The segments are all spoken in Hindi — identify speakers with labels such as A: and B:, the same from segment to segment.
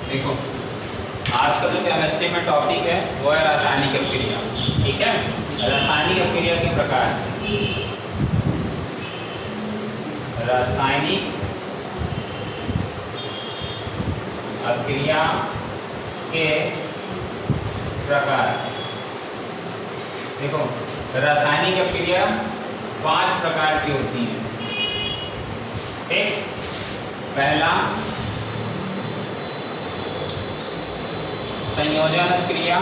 A: देखो, आज का जो केमिस्ट्री में टॉपिक है वो है रासायनिक अभिक्रिया। ठीक है, रासायनिक अभिक्रिया के प्रकार। रासायनिक अभिक्रिया के प्रकार। देखो, रासायनिक अभिक्रिया 5 प्रकार की होती है। ठीक, पहला संयोजन अभिक्रिया,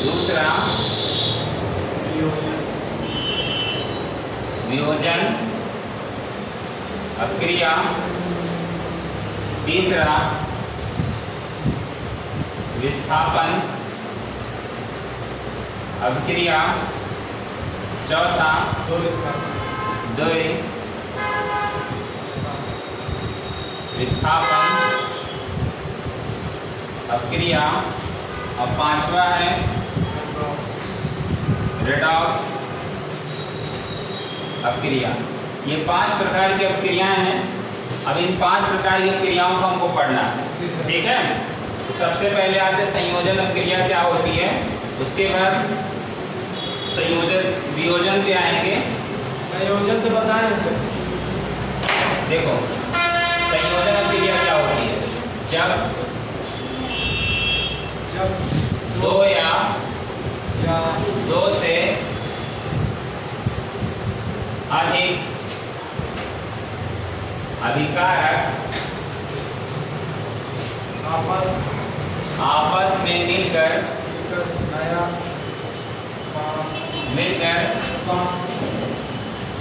A: दूसरा वियोजन अभिक्रिया, तीसरा विस्थापन अभिक्रिया, चौथा विस्थापन अभिक्रिया और 5वां है रेडॉक्स अभिक्रिया। ये 5 प्रकार की अभिक्रियाएं हैं। अब इन 5 प्रकार की अभिक्रियाओं को हमको पढ़ना है। ठीक है, तो सबसे पहले आते संयोजन अभिक्रिया क्या होती है, उसके बाद संयोजन वियोजन पे आएंगे।
B: संयोजन तो बताएं सर।
A: देखो, संयोजन अभिक्रिया क्या होती है, जब दो या दो से अधिक अभिकारक आपस में मिलकर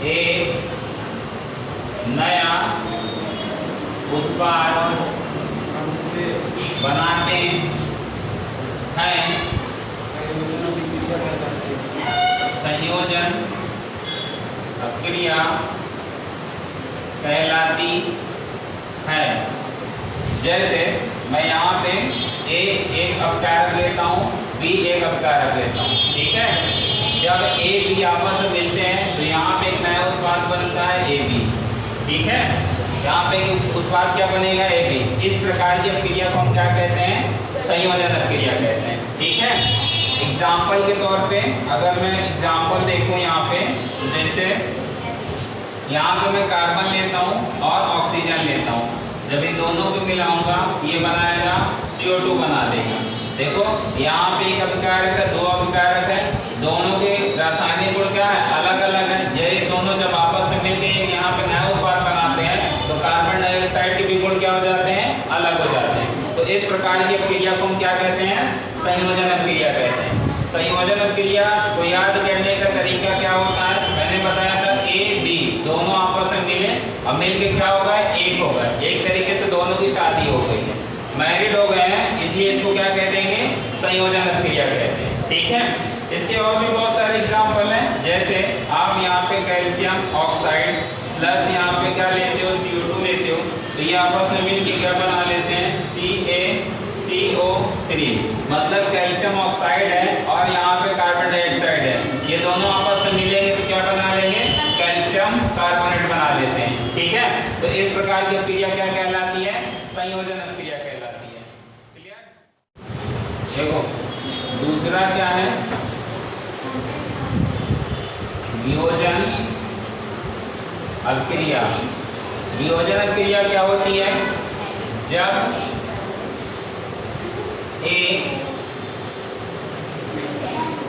A: एक नया उत्पाद बनाते हैं, संयोजन अभिक्रिया कहलाती है। जैसे मैं यहाँ पे A एक अभिकारक लेता हूँ, B एक अभिकारक लेता हूँ। ठीक है, जब A B आपस में मिलते हैं तो यहाँ पे एक नया उत्पाद बनता है AB। ठीक है, यहाँ पे उत्पाद क्या बनेगा, AB। इस प्रकार की अभिक्रिया को हम क्या कहते हैं, संयोजन अभिक्रिया कहते हैं। ठीक है, एग्जाम्पल के तौर पे अगर मैं एग्जाम्पल देखूँ यहाँ पे, जैसे यहाँ पे मैं कार्बन लेता हूँ और ऑक्सीजन लेता हूँ, जब इन दोनों को मिलाऊंगा ये बनाएगा CO2 बना देगा। देखो, यहाँ पे एक अभिकारक है, 2 अभिकारक है, दोनों के रासायनिक गुण क्या है, अलग अलग है। ये दोनों जब आपस में मिलकर यहाँ पे नया उत्पाद बनाते हैं तो कार्बन डाइऑक्साइड के भी गुण क्या हो जाते हैं, अलग हो जाते हैं। तो इस प्रकार की अभिक्रिया को हम क्या कहते हैं, संयोजन अभिक्रिया कहते हैं। संयोजन अभिक्रिया को याद करने का तरीका क्या होता है, मैंने बताया था A B दोनों आपस में मिले और मिलके क्या होगा, एक होगा। एक तरीके से दोनों की शादी हो गई है, मैरिड हो गए हैं, इसलिए इसको क्या कह देंगे, संयोजन अभिक्रिया कहते हैं। ठीक है, इसके और भी बहुत सारे एग्जाम्पल हैं। जैसे आप यहाँ पे कैल्शियम ऑक्साइड प्लस यहाँ पे क्या लेते हो, CO2 लेते हो, तो ये आपस में मिलकर क्या बना लेते हैं, CaCO3। मतलब कैल्शियम ऑक्साइड है और यहाँ पे कार्बन डाइऑक्साइड है, ये दोनों आपस में मिलेंगे तो क्या बना लेंगे, कैल्शियम कार्बोनेट बना लेते हैं। ठीक है, तो इस प्रकार की अभिक्रिया क्या कहलाती है, संयोजन अभिक्रिया कहलाती है। क्लियर। देखो, दूसरा क्या है, वियोजन अभिक्रिया। वियोजन अभिक्रिया क्या होती है, जब एक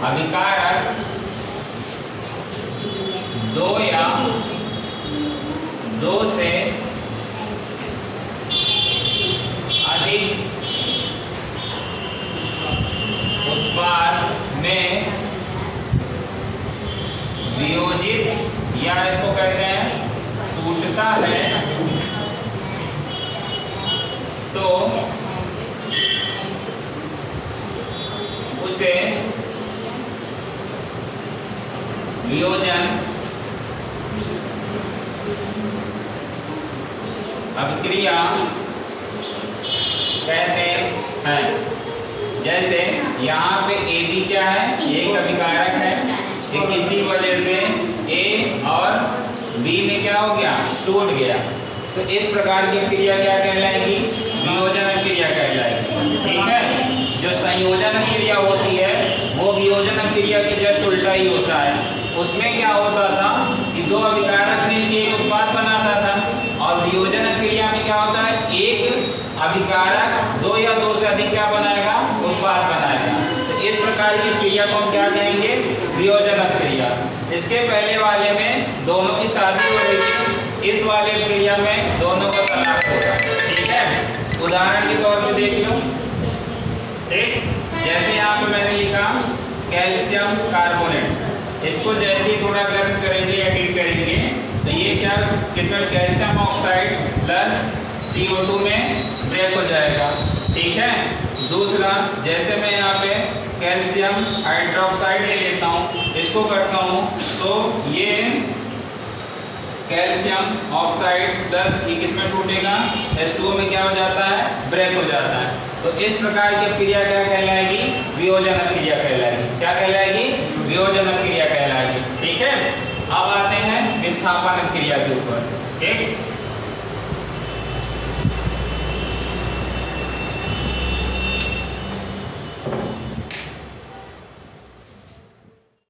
A: अभिकारक 2 या 2 से अधिक उत्पाद में वियोजित या इसको कहते हैं टूटता है, तो उसे वियोजन अभिक्रिया कहते हैं। जैसे यहाँ पे AB क्या है, एक अभिकारक है, ये किसी वजह से A और B में क्या हो गया, टूट गया, तो इस प्रकार की क्रिया क्या कहलाएगी? वियोजन क्रिया कहलाएगी। ठीक है, जो संयोजन क्रिया होती है वो वियोजन क्रिया के जस्ट उल्टा ही होता है। उसमें क्या होता था कि दो अभिकारक मिलकर एक उत्पाद बनाता था, और वियोजन क्रिया में क्या होता है, एक अभिकारक दो या दो से अधिक क्या बनाएगा? उत्पाद बनाएगा। तो इस प्रकार की क्रिया को हम क्या कहेंगे? वियोजन क्रिया। इसके पहले वाले में दोनों की शादी हो रही थी, इस वाले क्रिया में दोनों का तलाक होगा। ठीक है, उदाहरण के तौर पे देख लो। ठीक, जैसे यहाँ पे मैंने लिखा कैल्शियम कार्बोनेट, इसको जैसे ही थोड़ा गर्म करेंगे या हीट करेंगे तो ये क्या कितना कैल्शियम ऑक्साइड प्लस CO2 में ब्रेक हो जाएगा। ठीक है, दूसरा जैसे मैं यहाँ पे कैल्शियम हाइड्रोक्साइड ले लेता हूँ, इसको करता हूँ तो ये कैल्शियम ऑक्साइड प्लस ये किसमें टूटेगा? H2O में क्या हो जाता है? ब्रेक हो जाता है। तो इस प्रकार की क्रिया क्या कहलाएगी? वियोजन क्रिया कहलाएगी। क्या कहलाएगी? वियोजन क्रिया कहलाएगी। ठीक है, अब आते हैं विस्थापन क्रिया के ऊपर। ठीक,